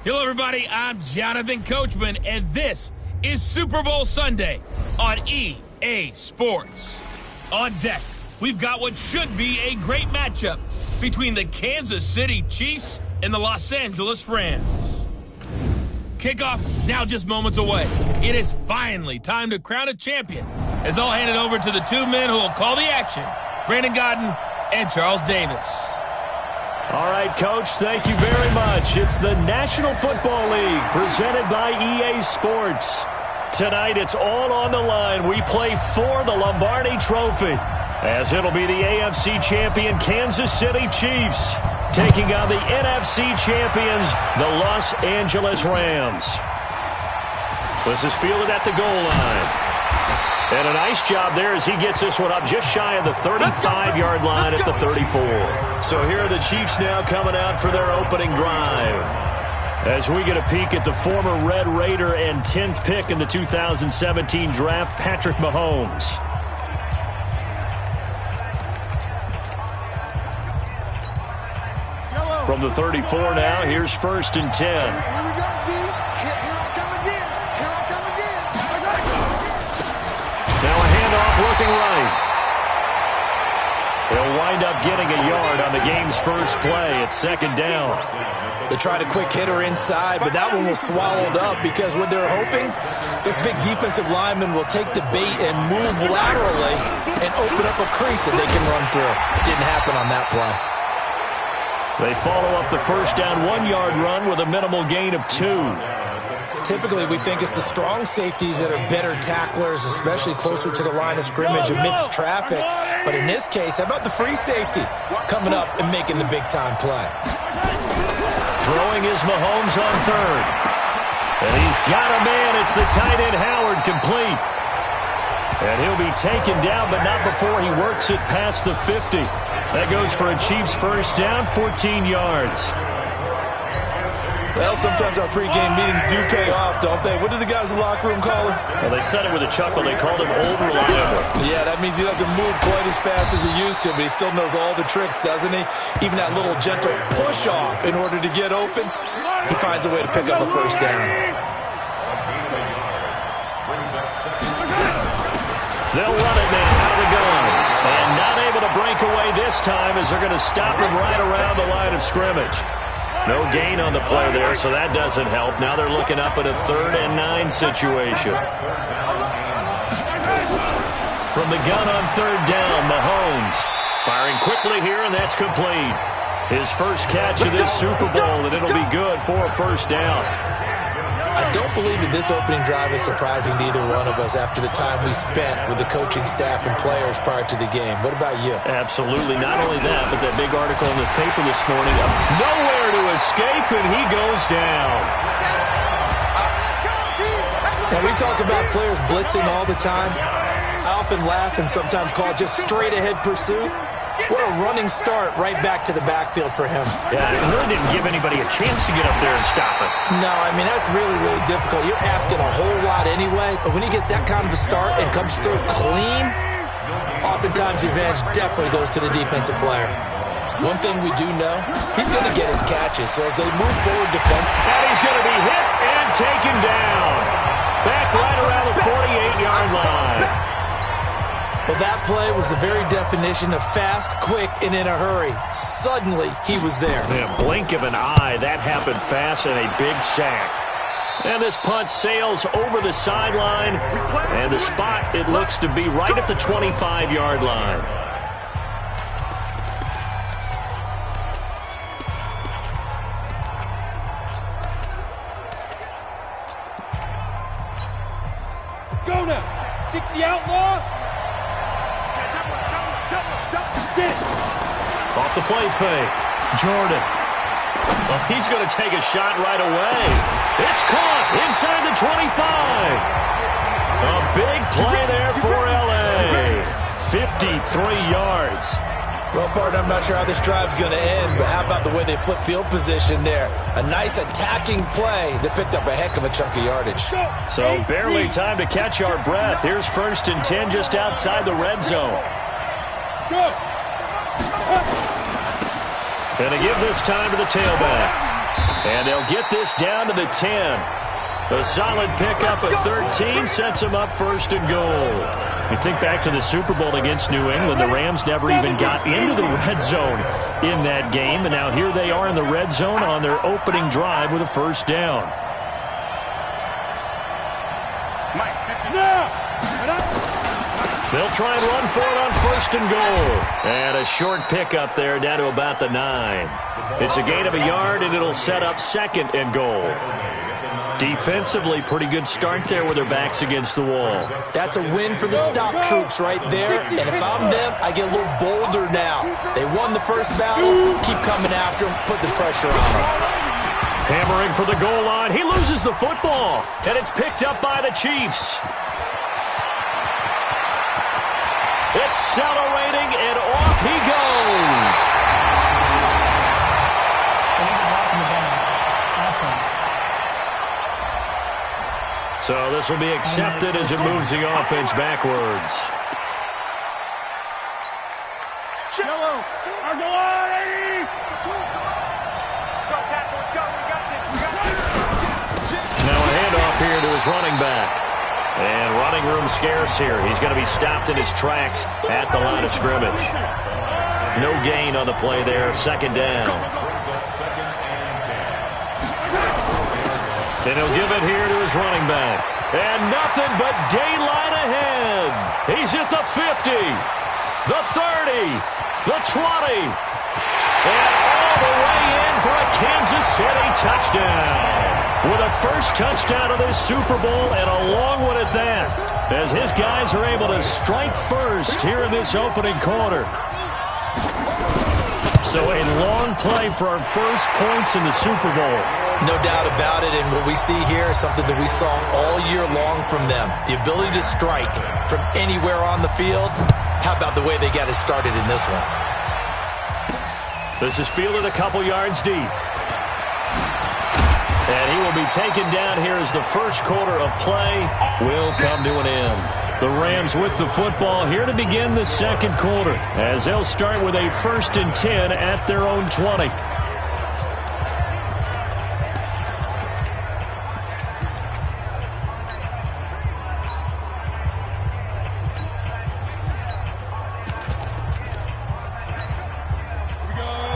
Hello, everybody. I'm Jonathan Coachman, and this is Super Bowl Sunday on EA Sports. On deck, we've got what should be a great matchup between the Kansas City Chiefs and the Los Angeles Rams. Kickoff now just moments away. It is finally time to crown a champion, as I'll hand it over to the two men who will call the action, Brandon Godden and Charles Davis. All right, Coach, thank you very much. It's the National Football League presented by EA Sports. Tonight, it's all on the line. We play for the Lombardi Trophy, as it'll be the AFC champion Kansas City Chiefs taking on the NFC champions, the Los Angeles Rams. This is fielded at the goal line. And a nice job there as he gets this one up just shy of the 35-yard line at the 34. So here are the Chiefs now coming out for their opening drive. As we get a peek at the former Red Raider and 10th pick in the 2017 draft, Patrick Mahomes. From the 34 now, here's 1st and 10. Here we go, D. Here I come again. Here I come again. Now a handoff looking right. He'll wind up getting a yard on the game's first play. It's 2nd down. They tried a quick hitter inside, but that one was swallowed up because what they're hoping, this big defensive lineman will take the bait and move laterally and open up a crease that they can run through. Didn't happen on that play. They follow up the first down 1-yard run with a minimal gain of 2. Typically, we think it's the strong safeties that are better tacklers, especially closer to the line of scrimmage amidst traffic. But in this case, how about the free safety coming up and making the big-time play? Throwing is Mahomes on 3rd. And he's got a man. It's the tight end Howard, complete. And he'll be taken down, but not before he works it past the 50. That goes for a Chiefs first down, 14 yards. Well, sometimes our pregame meetings do pay off, don't they? What do the guys in the locker room call him? Well, they said it with a chuckle. They called him old reliable. Yeah, that means he doesn't move quite as fast as he used to, but he still knows all the tricks, doesn't he? Even that little gentle push-off in order to get open, he finds a way to pick up a first down. They'll run it now out of the gun. And not able to break away this time as they're going to stop him right around the line of scrimmage. No gain on the play there, so that doesn't help. Now they're looking up at a 3rd and 9 situation. From the gun on 3rd down, Mahomes firing quickly here, and that's complete. His first catch of this Super Bowl, and it'll be good for a first down. I don't believe that this opening drive is surprising to either one of us after the time we spent with the coaching staff and players prior to the game. What about you? Absolutely. Not only that, but that big article in the paper this morning of nowhere to escape, and he goes down. Now, we talk about players blitzing all the time. I often laugh and sometimes call it just straight-ahead pursuit. What a running start right back to the backfield for him. Yeah, it really didn't give anybody a chance to get up there and stop it. No, I mean, that's really, really difficult. You're asking a whole lot anyway, but when he gets that kind of a start and comes through clean, oftentimes the advantage definitely goes to the defensive player. One thing we do know, he's going to get his catches, so as they move forward defensively. And he's going to be hit and taken down. Back right around the 48-yard line. Well, that play was the very definition of fast, quick, and in a hurry. Suddenly, he was there. In a blink of an eye, that happened fast and a big sack. And this punt sails over the sideline, and the spot, it looks to be right at the 25-yard line. Let's go now. 60 outlaw. Off the play fake. Jordan. Well, he's going to take a shot right away. It's caught inside the 25. A big play there for L.A. 53 yards. Well, partner, I'm not sure how this drive's going to end, but how about the way they flip field position there? A nice attacking play that picked up a heck of a chunk of yardage. So barely time to catch our breath. Here's 1st and 10 just outside the red zone. And to give this time to the tailback. And they'll get this down to the 10. A solid pickup at 13 sets them up first and goal. You think back to the Super Bowl against New England, the Rams never even got into the red zone in that game, and now here they are in the red zone on their opening drive with a first down. They'll try and run for it on first and goal. And a short pickup there down to about the 9. It's a gain of a yard, and it'll set up second and goal. Defensively, pretty good start there with their backs against the wall. That's a win for the stop troops right there. And if I'm them, I get a little bolder now. They won the first battle. Keep coming after them. Put the pressure on them. Hammering for the goal line. He loses the football. And it's picked up by the Chiefs. Accelerating, and off he goes. So this will be accepted as it moves the offense backwards. Now a handoff here to his running back. And running room scarce here. He's going to be stopped in his tracks at the line of scrimmage. No gain on the play there. Second down. And he'll give it here to his running back. And nothing but daylight ahead. He's at the 50, the 30, the 20. And all the way in for a Kansas City touchdown. With a first touchdown of this Super Bowl, and a long one at that, as his guys are able to strike first here in this opening quarter. So a long play for our first points in the Super Bowl. No doubt about it, and what we see here is something that we saw all year long from them. The ability to strike from anywhere on the field. How about the way they got it started in this one? This is fielded a couple yards deep. And he will be taken down here as the first quarter of play will come to an end. The Rams with the football here to begin the second quarter, as they'll start with a 1st and 10 at their own 20.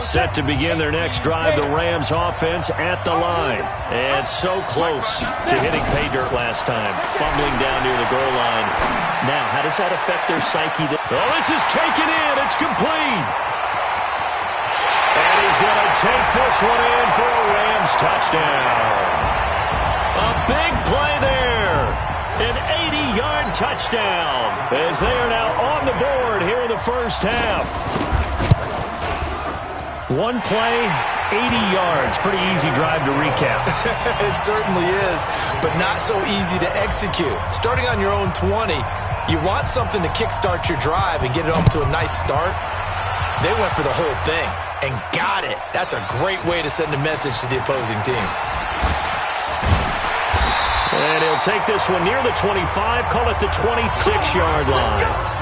Set to begin their next drive, the Rams offense at the line. And so close to hitting pay dirt last time, fumbling down near the goal line. Now, how does that affect their psyche? Oh, this is taken in. It's complete. And he's going to take this one in for a Rams touchdown. A big play there. An 80-yard touchdown, as they are now on the board here in the first half. One play, 80 yards. Pretty easy drive to recap. It certainly is, but not so easy to execute. Starting on your own 20, you want something to kickstart your drive and get it off to a nice start. They went for the whole thing and got it. That's a great way to send a message to the opposing team. And he'll take this one near the 25, call it the 26-yard line.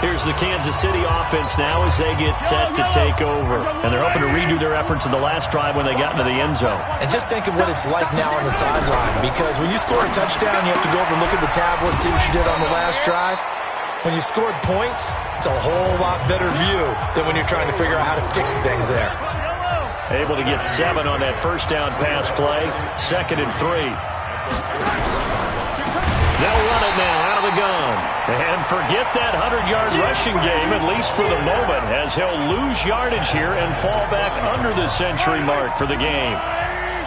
Here's the Kansas City offense now as they get set to take over. And they're hoping to redo their efforts in the last drive when they got into the end zone. And just think of what it's like now on the sideline, because when you score a touchdown, you have to go over and look at the tablet and see what you did on the last drive. When you scored points, it's a whole lot better view than when you're trying to figure out how to fix things there. Able to get 7 on that first down pass play. 2nd and 3. They'll run it now out of the gun. And forget that 100-yard rushing game, at least for the moment, as he'll lose yardage here and fall back under the century mark for the game.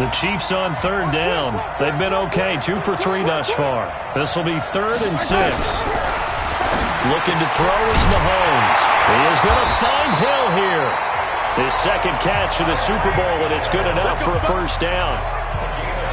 The Chiefs on 3rd down. They've been okay, 2 for 3 thus far. This will be 3rd and 6. Looking to throw is Mahomes. He is going to find Hill here. His second catch of the Super Bowl, and it's good enough for a first down.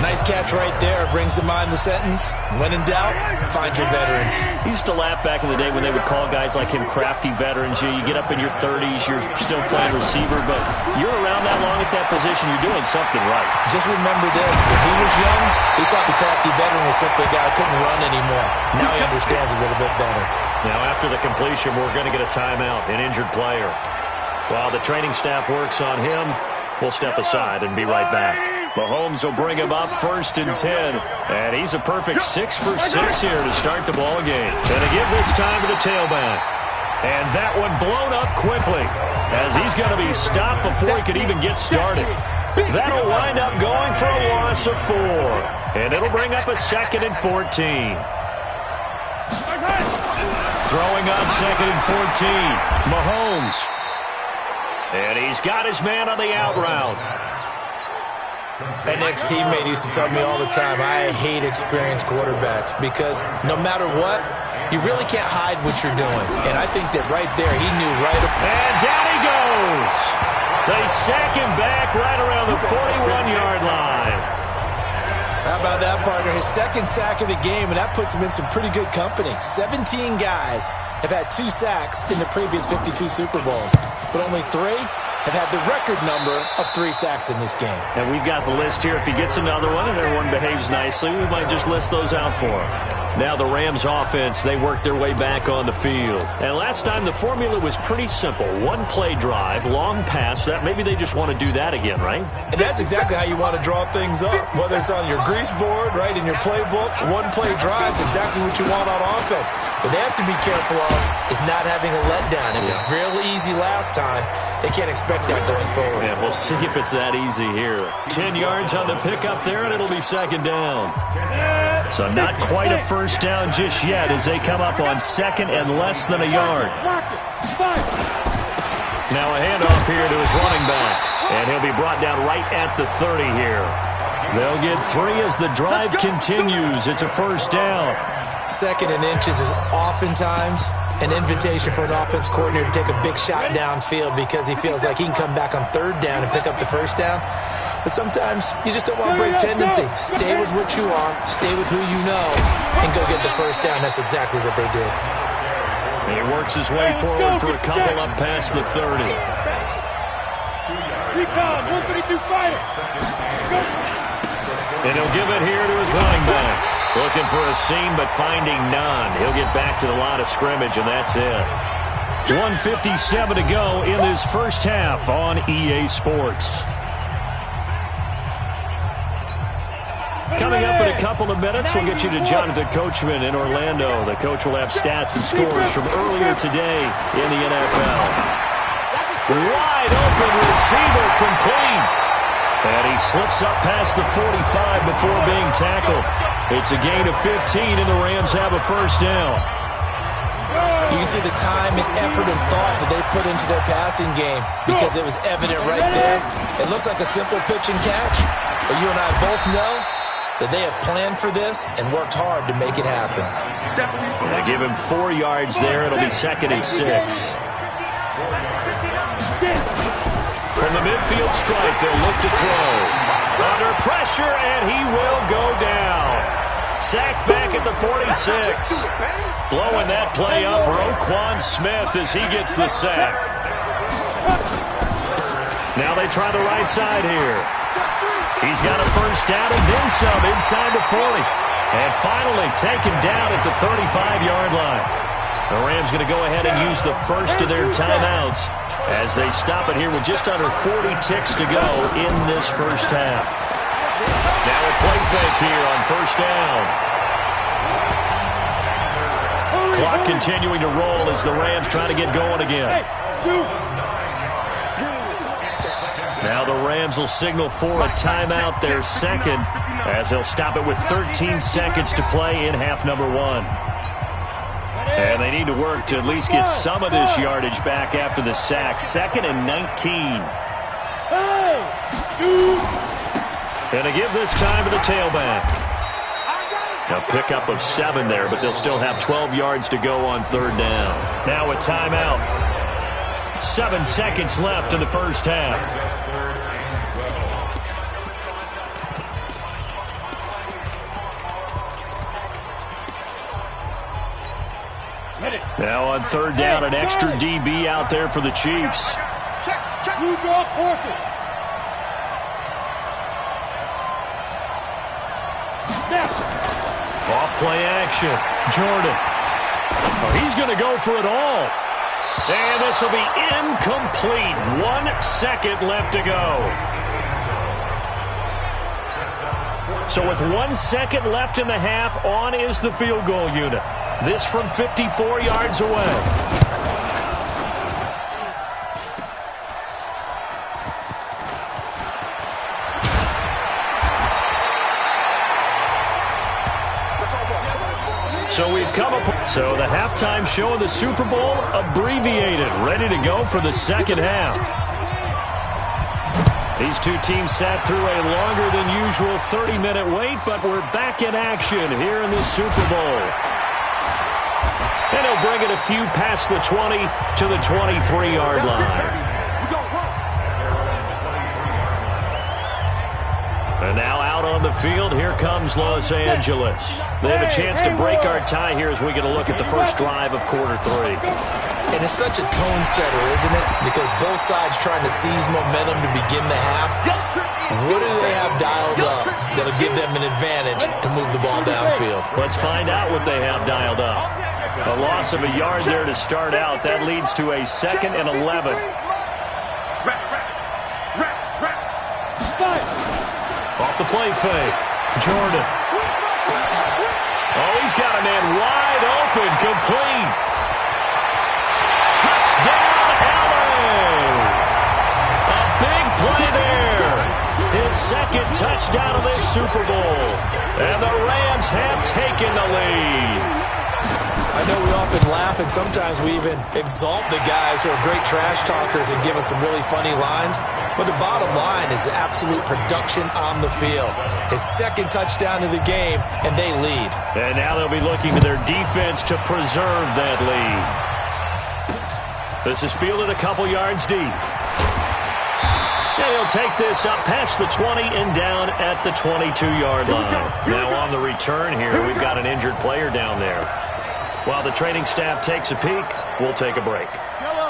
Nice catch right there. Brings to mind the sentence, when in doubt, find your veterans. He used to laugh back in the day when they would call guys like him crafty veterans. You get up in your 30s, you're still playing receiver, but you're around that long at that position, you're doing something right. Just remember this, when he was young, he thought the crafty veteran was simply a guy who couldn't run anymore. Now he understands a little bit better. Now after the completion, we're going to get a timeout, an injured player. While the training staff works on him, we'll step aside and be right back. Mahomes will bring him up 1st and 10. And he's a perfect 6 for 6 here to start the ball game. And to give this time to the tailback. And that one blown up quickly as he's going to be stopped before he could even get started. That'll wind up going for a loss of 4. And it'll bring up a 2nd and 14. Throwing on 2nd and 14. Mahomes. And he's got his man on the out route. An ex-teammate used to tell me all the time, I hate experienced quarterbacks because no matter what, you really can't hide what you're doing. And I think that right there, he knew right. And down he goes. They sack him back right around the 41-yard line. How about that, partner? His 2nd sack of the game, and that puts him in some pretty good company. 17 guys have had 2 sacks in the previous 52 Super Bowls, but only 3 have had the record number of 3 sacks in this game. And we've got the list here. If he gets another one and everyone behaves nicely, we might just list those out for him. Now the Rams offense, they work their way back on the field. And last time the formula was pretty simple. 1-play drive, long pass. That maybe they just want to do that again, right? And that's exactly how you want to draw things up. Whether it's on your grease board, right, in your playbook, 1-play drive is exactly what you want on offense. What they have to be careful of is not having a letdown. It was real easy last time. They can't expect that going forward. Yeah, we'll see if it's that easy here. 10 yards on the pickup there, and it'll be 2nd down. So not quite a first down just yet as they come up on 2nd and less than a yard. Now a handoff here to his running back, and he'll be brought down right at the 30 here. They'll get 3 as the drive continues. It's a first down. 2nd and inches is oftentimes an invitation for an offense coordinator to take a big shot downfield because he feels like he can come back on 3rd down and pick up the first down. But sometimes you just don't want to break tendency. Stay with what you are, stay with who you know, and go get the first down. That's exactly what they did. He works his way forward for a couple up past the 30. Recon, 132 fighters. And he'll give it here to his running back. Looking for a seam, but finding none. He'll get back to the line of scrimmage, and that's it. 1:57 to go in this first half on EA Sports. Coming up in a couple of minutes, we'll get you to Jonathan Coachman in Orlando. The coach will have stats and scores from earlier today in the NFL. Wide open receiver complete. And he slips up past the 45 before being tackled. It's a gain of 15, and the Rams have a first down. You can see the time and effort and thought that they put into their passing game because it was evident right there. It looks like a simple pitch and catch, but you and I both know that they have planned for this and worked hard to make it happen. They give him 4 yards there. It'll be 2nd and 6. From the midfield stripe, they'll look to throw. Under pressure, and he will go down. Sacked back at the 46. Blowing that play up, Roquan Smith as he gets the sack. Now they try the right side here. He's got a first down and then some inside the 40. And finally taken down at the 35-yard line. The Rams going to go ahead and use the first of their timeouts as they stop it here with just under 40 ticks to go in this first half. Now a play fake here on first down. Clock continuing to roll as the Rams try to get going again. Now the Rams will signal for a timeout, their 2nd, as they'll stop it with 13 seconds to play in half number 1. And they need to work to at least get some of this yardage back after the sack. 2nd and 19. And to give this time to the tailback. A pickup of 7 there, but they'll still have 12 yards to go on 3rd down. Now a timeout. 7 seconds left in the first half. Now on 3rd down, an extra DB out there for the Chiefs. You draw Porter. Off play action. Jordan. Oh, he's going to go for it all. And this will be incomplete. 1 second left to go. So with 1 second left in the half, on is the field goal unit. This from 54 yards away. So we've come up. So the halftime show of the Super Bowl abbreviated, ready to go for the second half. These two teams sat through a longer than usual 30-minute wait, but we're back in action here in the Super Bowl. And he'll bring it a few past the 20 to the 23-yard line. And now out on the field, here comes Los Angeles. They have a chance to break our tie here as we get a look at the first drive of quarter 3. And it's such a tone setter, isn't it? Because both sides trying to seize momentum to begin the half. What do they have dialed up that'll give them an advantage to move the ball downfield? Let's find out what they have dialed up. A loss of a yard there to start out. That leads to a 2nd and 11. Off the play fake. Jordan. Oh, he's got a man wide open. Complete. Touchdown, Allen. A big play there. His 2nd touchdown of this Super Bowl. And the Rams have taken the lead. I know we often laugh, and sometimes we even exalt the guys who are great trash talkers and give us some really funny lines. But the bottom line is absolute production on the field. His 2nd touchdown of the game, and they lead. And now they'll be looking to their defense to preserve that lead. This is fielded a couple yards deep. And he'll take this up past the 20 and down at the 22-yard line. Now on the return here, we've got an injured player down there. While the training staff takes a peek, we'll take a break.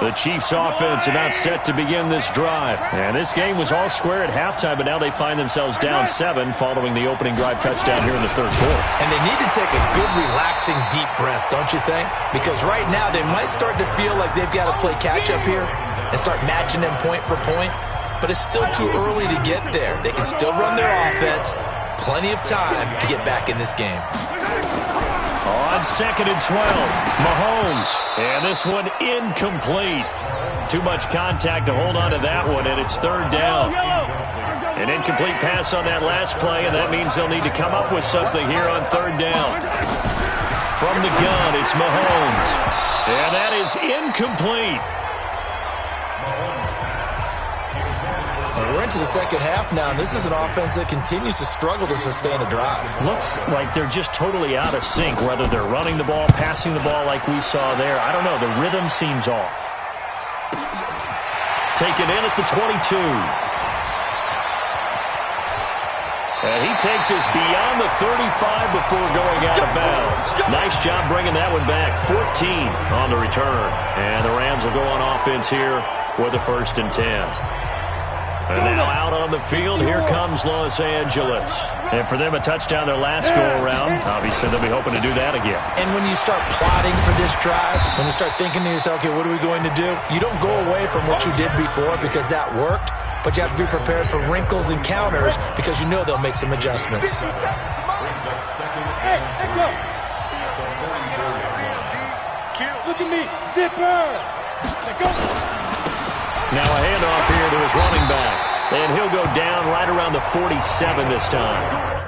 The Chiefs offense about set to begin this drive. And this game was all square at halftime, but now they find themselves down 7 following the opening drive touchdown here in the 3rd quarter. And they need to take a good, relaxing, deep breath, don't you think? Because right now they might start to feel like they've got to play catch-up here and start matching them point for point. But it's still too early to get there. They can still run their offense. Plenty of time to get back in this game. On 2nd and 12, Mahomes. And this one incomplete. Too much contact to hold on to that one, and it's 3rd down. An incomplete pass on that last play, and that means they'll need to come up with something here on 3rd down. From the gun, it's Mahomes. And that is incomplete. We're into the second half now, and this is an offense that continues to struggle to sustain a drive. Looks like they're just totally out of sync, whether they're running the ball, passing the ball like we saw there. I don't know. The rhythm seems off. Taken in at the 22. And he takes us beyond the 35 before going out of bounds. Nice job bringing that one back. 14 on the return. And the Rams will go on offense here with a 1st and 10. And now out on the field, here comes Los Angeles. And for them, a touchdown their last go-around. Obviously, they'll be hoping to do that again. And when you start plotting for this drive, when you start thinking to yourself, okay, what are we going to do? You don't go away from what you did before because that worked, but you have to be prepared for wrinkles and counters because you know they'll make some adjustments. Hey, go. Look at me, zipper. Go. Now a handoff here to his running back. And he'll go down right around the 47 this time.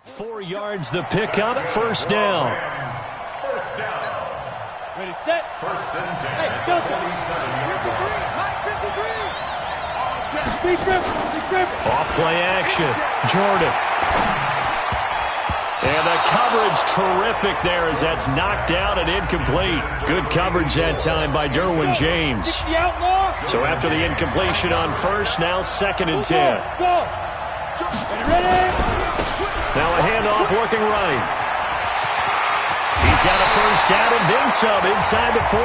4 yards the pickup, first down. Ready, set. First and 10. Hey, Delta. 53. Mike, 53. Big grip. Big grip. Off play action. Jordan. And the coverage terrific there as that's knocked down and incomplete. Good coverage that time by Derwin James. So after the incompletion on first, now 2nd and 10. Go. Ready? Now a handoff working right. He's got a first down and then some inside the 40.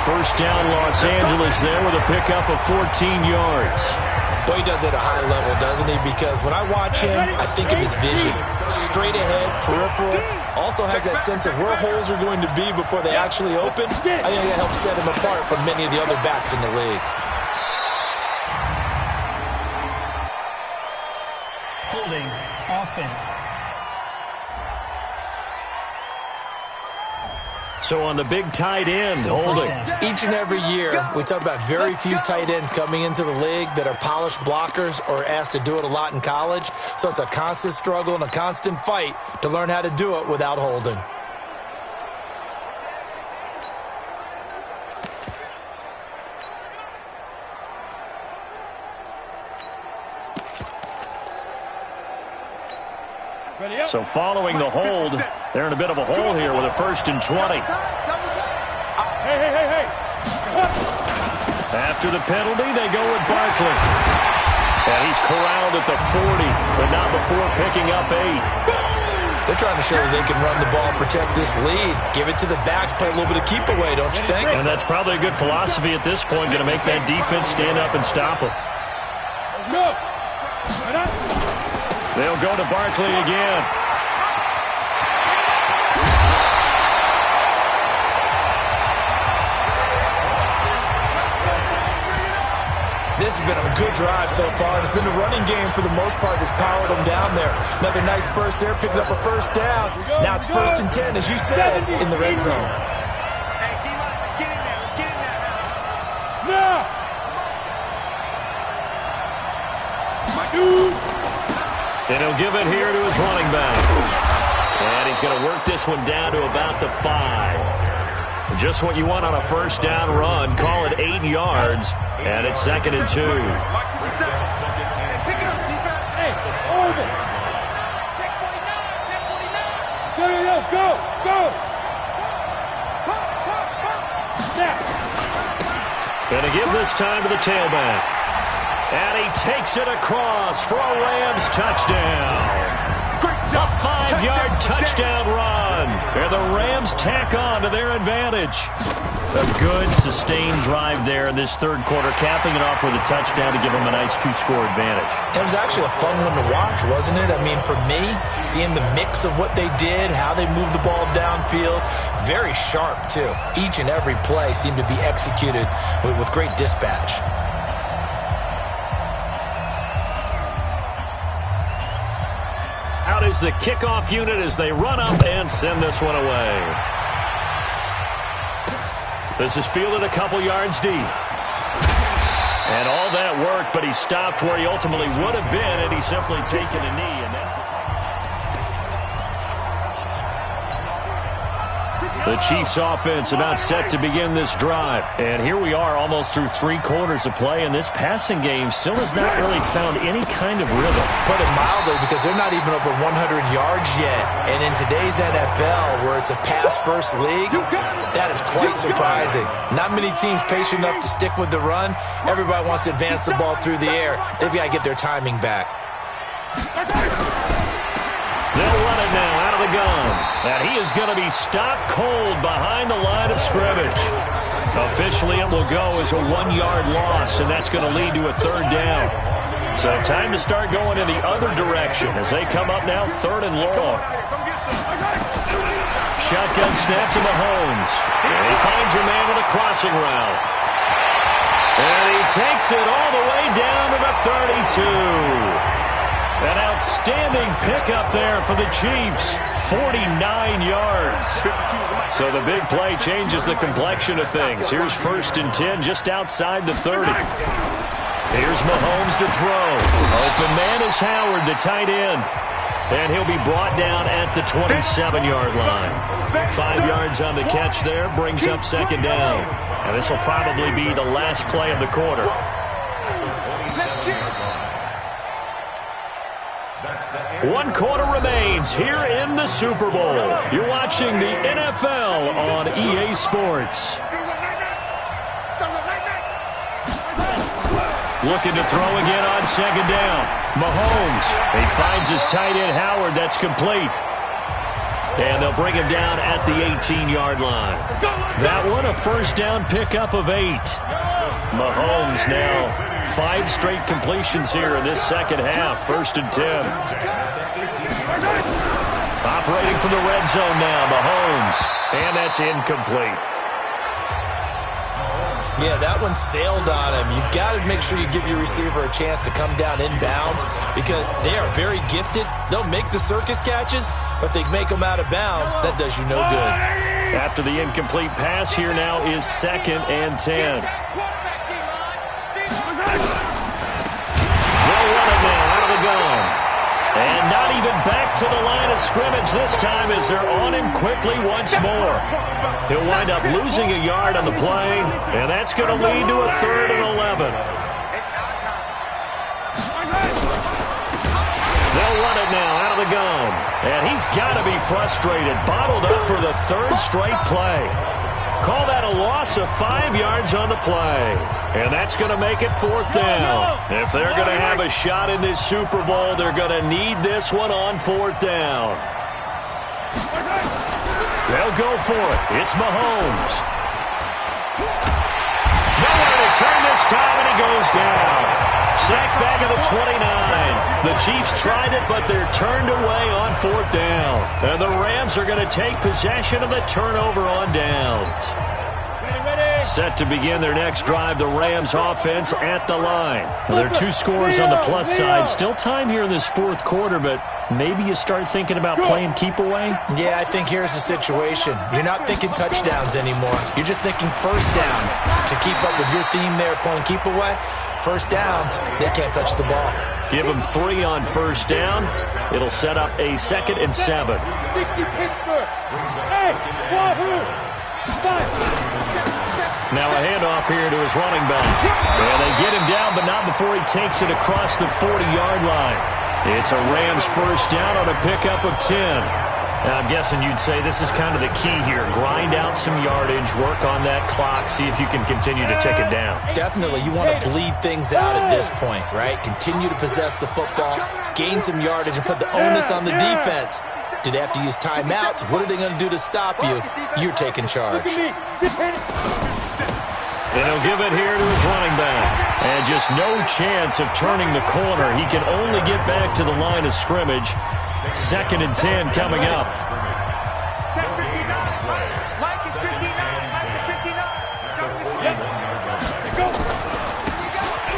First down Los Angeles there with a pickup of 14 yards. Boy, he does it at a high level, doesn't he? Because when I watch him, I think of his vision. Straight ahead, peripheral. Also has that sense of where holes are going to be before they actually open. I think that helps set him apart from many of the other backs in the league. Holding offense. So on the big tight end, holding. Each and every year, we talk about very few tight ends coming into the league that are polished blockers or asked to do it a lot in college. So it's a constant struggle and a constant fight to learn how to do it without holding. So following the hold, they're in a bit of a hole here with a 1st and 20. Hey. After the penalty, they go with Barkley. And he's corralled at the 40, but not before picking up 8. They're trying to show that they can run the ball and protect this lead. Give it to the backs, play a little bit of keep away, don't you think? And that's probably a good philosophy at this point, going to make that defense stand up and stop them. Let's go. They'll go to Barkley again. This has been a good drive so far. It's been a running game for the most part that's powered them down there. Another nice burst there, picking up a first down. Now it's 1st and 10, as you said, in the red zone. Hey, D-Line, let's get in there. Let's get in there now. Now. My dude. And he'll give it here to his running back. And he's going to work this one down to about the 5. Just what you want on a first down run. Call it 8 yards. And it's 2nd and 2. Hey, pick it up, defense. Hey, over. Check 49. Go. Snap. Going to give this time to the tailback. And he takes it across for a Rams touchdown. A 5-yard touchdown run. And the Rams tack on to their advantage. A good, sustained drive there in this 3rd quarter, capping it off with a touchdown to give them a nice 2-score advantage. It was actually a fun one to watch, wasn't it? I mean, for me, seeing the mix of what they did, how they moved the ball downfield, very sharp, too. Each and every play seemed to be executed with great dispatch. Out is the kickoff unit as they run up and send this one away. This is fielded a couple yards deep. And all that work, but he stopped where he ultimately would have been, and he's simply taken a knee. And that's the Chiefs offense about set to begin this drive. And here we are almost through 3 quarters of play, and this passing game still has not really found any kind of rhythm. Put it mildly, because they're not even over 100 yards yet. And in today's NFL, where it's a pass-first league, that is quite surprising. Not many teams patient enough to stick with the run. Everybody wants to advance the ball through the air. They've got to get their timing back. They'll run it now out of the gun. And he is going to be stopped cold behind the line of scrimmage. Officially, it will go as a 1-yard loss, and that's going to lead to a 3rd down. So time to start going in the other direction as they come up now 3rd and long. Shotgun snap to Mahomes. And he finds a man with a crossing route. And he takes it all the way down to the 32. An outstanding pickup there for the Chiefs. 49 yards. So the big play changes the complexion of things. Here's 1st and 10 just outside the 30. Here's Mahomes to throw. Open man is Howard, the tight end. And he'll be brought down at the 27-yard line. 5 yards on the catch there, brings up second down. And this will probably be the last play of the quarter. One quarter remains here in the Super Bowl. You're watching the NFL on EA Sports. Looking to throw again on second down. Mahomes. He finds his tight end Howard. That's complete. And they'll bring him down at the 18-yard line. That one, a first down pickup of 8. Mahomes now 5 straight completions here in this second half. 1st and 10. Operating from the red zone now, Mahomes. And that's incomplete. Yeah, that one sailed on him. You've got to make sure you give your receiver a chance to come down inbounds because they are very gifted. They'll make the circus catches, but they make them out of bounds. That does you no good. After the incomplete pass, here now is 2nd and 10. They'll run it now out of the gun. And not even back to the line of scrimmage this time as they're on him quickly once more. He'll wind up losing a yard on the play, and that's going to lead to a 3rd and 11. They'll run it now out of the gun. And he's got to be frustrated, bottled up for the 3rd straight play. Call that a loss of 5 yards on the play. And that's going to make it 4th down. If they're going to have a shot in this Super Bowl, they're going to need this one on 4th down. They'll go for it. It's Mahomes. Nowhere to turn this time, and he goes down. Sacked back at the 29. The Chiefs tried it, but they're turned away on 4th down. And the Rams are going to take possession of the turnover on downs. Set to begin their next drive, the Rams offense at the line. There are 2 scores on the plus side. Still time here in this 4th quarter, but maybe you start thinking about playing keep away? Yeah, I think here's the situation. You're not thinking touchdowns anymore. You're just thinking first downs. To keep up with your theme there, playing keep away, first downs, they can't touch the ball. Give them 3 on first down. It'll set up a 2nd and 7. 60 Pittsburgh. Hey, Wahoo! 5. Now a handoff here to his running back. And they get him down, but not before he takes it across the 40-yard line. It's a Rams first down on a pickup of 10. Now I'm guessing you'd say this is kind of the key here. Grind out some yardage, work on that clock, see if you can continue to tick it down. Definitely. You want to bleed things out at this point, right? Continue to possess the football, gain some yardage, and put the onus on the defense. Do they have to use timeouts? What are they going to do to stop you? You're taking charge. And he'll give it here to his running back. And just no chance of turning the corner. He can only get back to the line of scrimmage. 2nd and 10 coming up.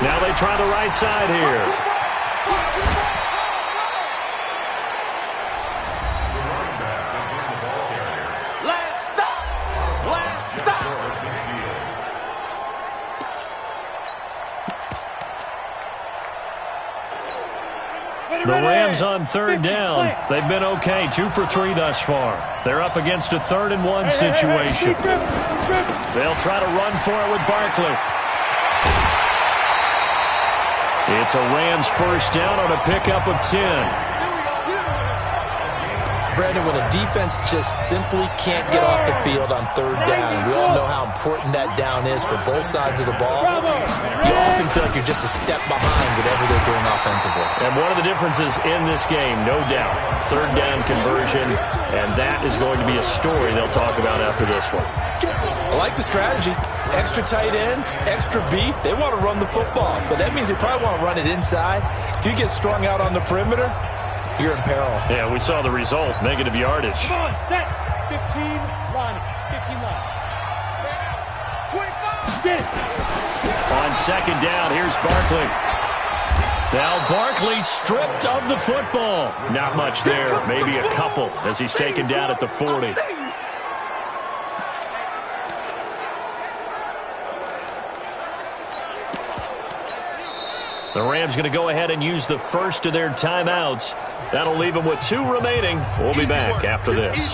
Now they try the right side here. The Rams on 3rd down. They've been okay, 2 for 3 thus far. They're up against a 3rd and 1 situation. They'll try to run for it with Barkley. It's a Rams first down on a pickup of 10. Brandon, when a defense just simply can't get off the field on 3rd down, and we all know how important that down is for both sides of the ball, you often feel like you're just a step behind whatever they're doing offensively. And one of the differences in this game, no doubt, 3rd down conversion, and that is going to be a story they'll talk about after this one. I like the strategy. Extra tight ends, extra beef. They want to run the football, but that means they probably want to run it inside. If you get strung out on the perimeter, you're in peril. Yeah, we saw the result, negative yardage. Come on, set. 15 line. 15 line. 25. Get it. On 2nd down, here's Barkley. Now Barkley stripped of the football. Not much there, maybe a couple as he's taken down at the 40. The Rams going to go ahead and use the first of their timeouts. That'll leave them with 2 remaining. We'll be back after this.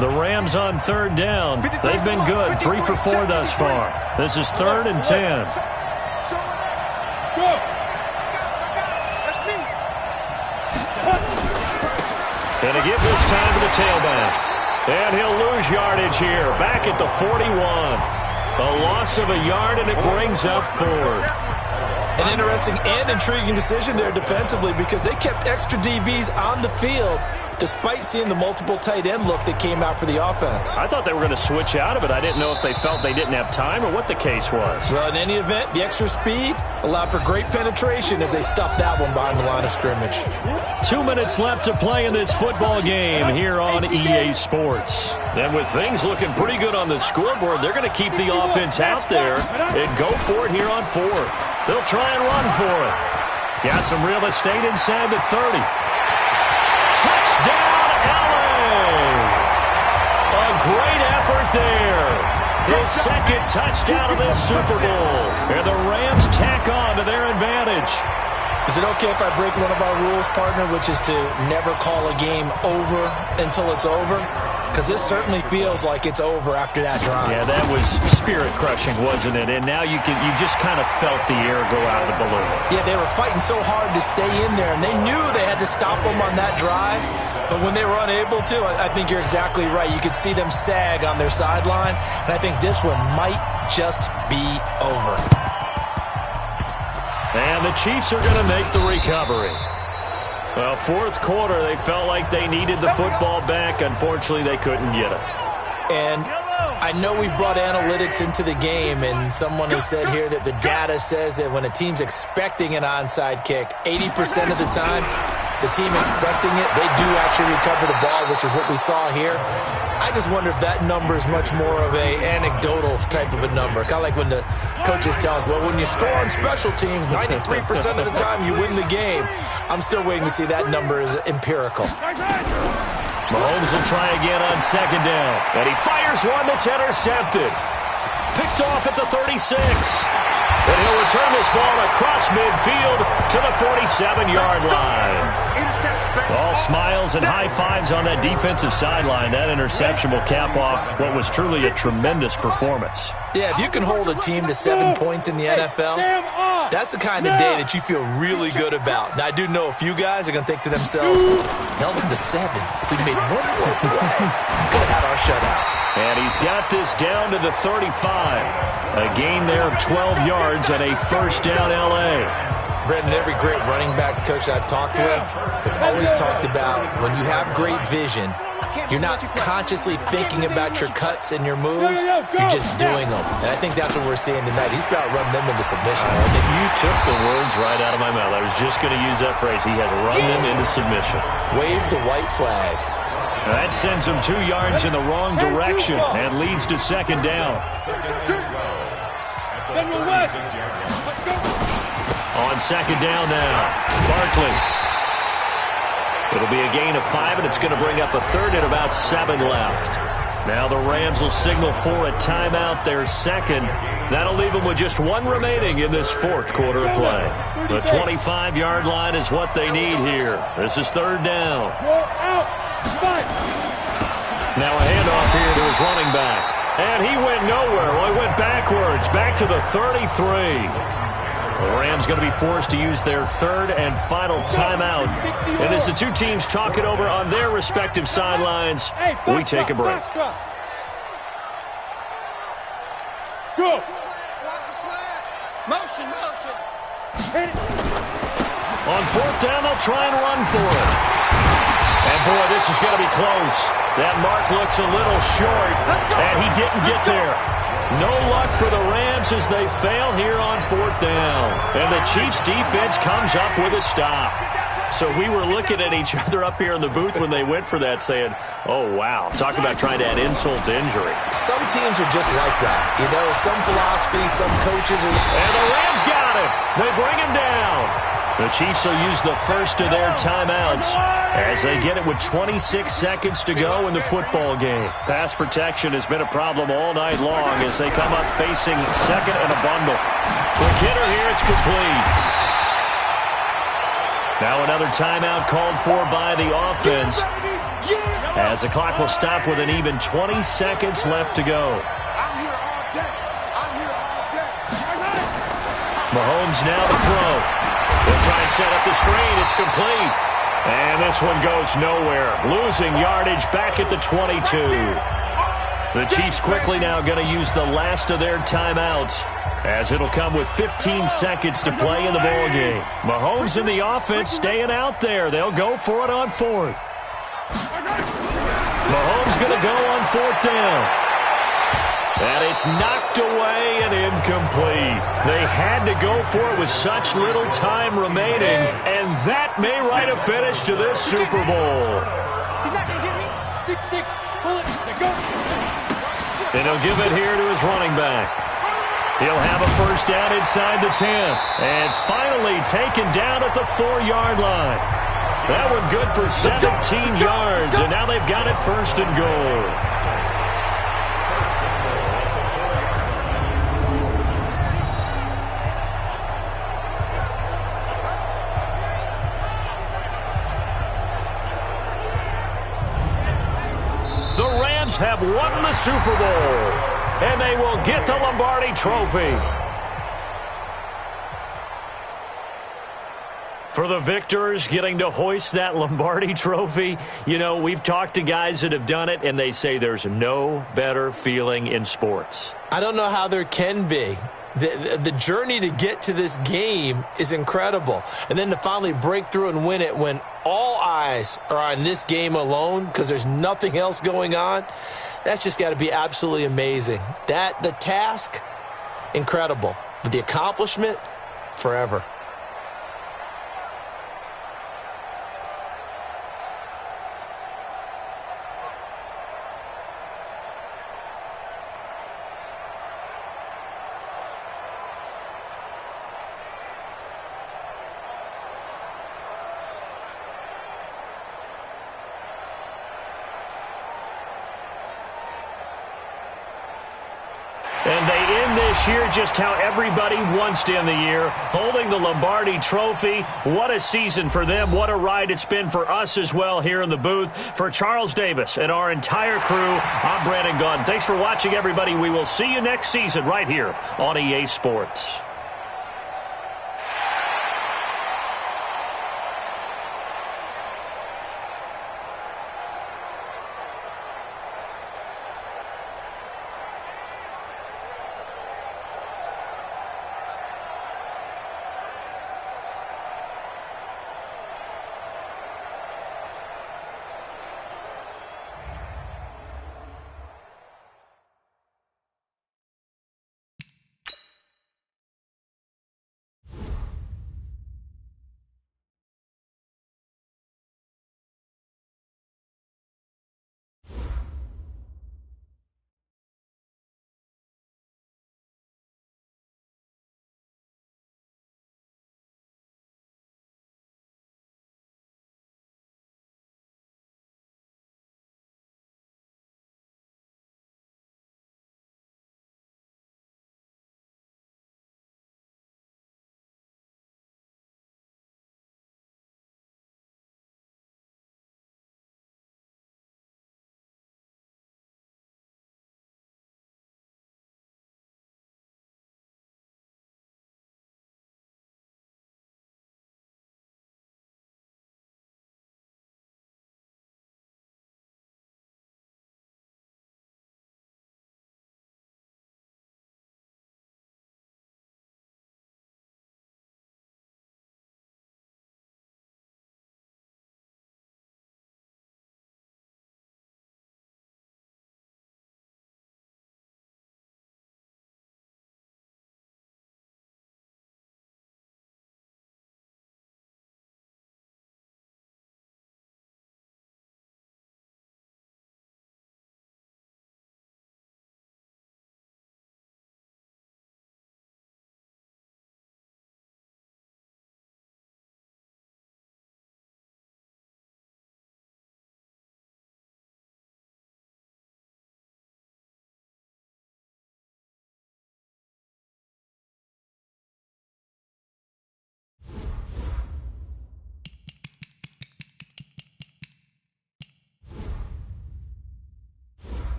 The Rams on 3rd down. They've been good, 3 for 4 thus far. This is 3rd and 10. Going to give this time to the tailback. And he'll lose yardage here. Back at the 41. A loss of a yard, and it brings up 4th. An interesting and intriguing decision there defensively because they kept extra DBs on the field despite seeing the multiple tight end look that came out for the offense. I thought they were going to switch out of it. I didn't know if they felt they didn't have time or what the case was. Well, in any event, the extra speed allowed for great penetration as they stuffed that one behind the line of scrimmage. 2 minutes left to play in this football game here on EA Sports. And with things looking pretty good on the scoreboard, they're going to keep the offense out there and go for it here on 4th. They'll try and run for it. Got some real estate inside the 30. Touchdown, LA! A great effort there. His 2nd touchdown of this Super Bowl. And the Rams tack on to their advantage. Is it okay if I break one of our rules, partner, which is to never call a game over until it's over? Because this certainly feels like it's over after that drive. Yeah, that was spirit-crushing, wasn't it? And now you just kind of felt the air go out of the balloon. Yeah, they were fighting so hard to stay in there, and they knew they had to stop them on that drive. But when they were unable to, I think you're exactly right. You could see them sag on their sideline, and I think this one might just be over. And the Chiefs are going to make the recovery. Well, 4th quarter, they felt like they needed the football back. Unfortunately, they couldn't get it. And I know we brought analytics into the game, and someone has said here that the data says that when a team's expecting an onside kick, 80% of the time, the team expecting it, they do actually recover the ball, which is what we saw here. I just wonder if that number is much more of a anecdotal type of a number. Kind of like when the coaches tell us, well, when you score on special teams, 93% of the time you win the game. I'm still waiting to see that number is empirical. Mahomes will try again on 2nd down. And he fires one that's intercepted. Picked off at the 36. And he'll return this ball across midfield to the 47-yard line. All smiles and high fives on that defensive sideline. That interception will cap off what was truly a tremendous performance. Yeah, if you can hold a team to 7 points in the NFL, that's the kind of day that you feel really good about. Now, I do know a few guys are going to think to themselves, held them to 7. If we made one more play, could have had our shutout. And he's got this down to the 35. A gain there of 12 yards and a 1st down L.A. Brendan, every great running backs coach I've talked with has always talked about when you have great vision, you're not consciously thinking about your cuts and your moves, you're just doing them. And I think that's what we're seeing tonight. He's about running them into submission. You took the words right out of my mouth. I was just going to use that phrase. He has run them into submission. Wave the white flag. That sends him 2 yards in the wrong direction and leads to 2nd down. On 2nd down now, Barkley. It'll be a gain of 5, and it's going to bring up a 3rd and about 7 left. Now the Rams will signal for a timeout, their 2nd. That'll leave them with just 1 remaining in this 4th quarter of play. The 25-yard line is what they need here. This is 3rd down. Now a handoff here to his running back. And he went nowhere. Well, he went backwards, back to the 33. The Rams going to be forced to use their 3rd and final timeout. And as the two teams talk it over on their respective sidelines, we take a break. Go. Motion. On 4th down, they'll try and run for it. And, boy, this is going to be close. That mark looks a little short, and he didn't get there. No luck for the Rams as they fail here on 4th down. And the Chiefs' defense comes up with a stop. So we were looking at each other up here in the booth when they went for that saying, oh, wow, talk about trying to add insult to injury. Some teams are just like that. You know, some philosophy, some coaches are... And the Rams got him. They bring him down. The Chiefs will use the first of their timeouts as they get it with 26 seconds to go in the football game. Pass protection has been a problem all night long as they come up facing 2nd and a bundle. Quick hitter here, it's complete. Now another timeout called for by the offense, as the clock will stop with an even 20 seconds left to go. I'm here all day. I'm here all day. Mahomes now to throw. They'll try and set up the screen. It's complete. And this one goes nowhere. Losing yardage back at the 22. The Chiefs quickly now going to use the last of their timeouts, as it'll come with 15 seconds to play in the ballgame. Mahomes and the offense staying out there. They'll go for it on fourth. Mahomes going to go on fourth down. And it's knocked away and incomplete. They had to go for it with such little time remaining, and that may write a finish to this Super Bowl. He's not going to get me. 6-6. Pull it. Go. And he'll give it here to his running back. He'll have a first down inside the 10. And finally taken down at the 4-yard line. That one good for 17 yards, and now they've got it first and goal. The Rams have won the Super Bowl, and they will get the Lombardi Trophy. For the victors, getting to hoist that Lombardi Trophy, you know, we've talked to guys that have done it, and they say there's no better feeling in sports. I don't know how there can be. The journey to get to this game is incredible. And then to finally break through and win it when all eyes are on this game alone because there's nothing else going on, that's just got to be absolutely amazing. The task, incredible. But the accomplishment, forever. And they end this year just how everybody wants to end the year, holding the Lombardi Trophy. What a season for them. What a ride it's been for us as well here in the booth. For Charles Davis and our entire crew, I'm Brandon Gaudin. Thanks for watching, everybody. We will see you next season right here on EA Sports.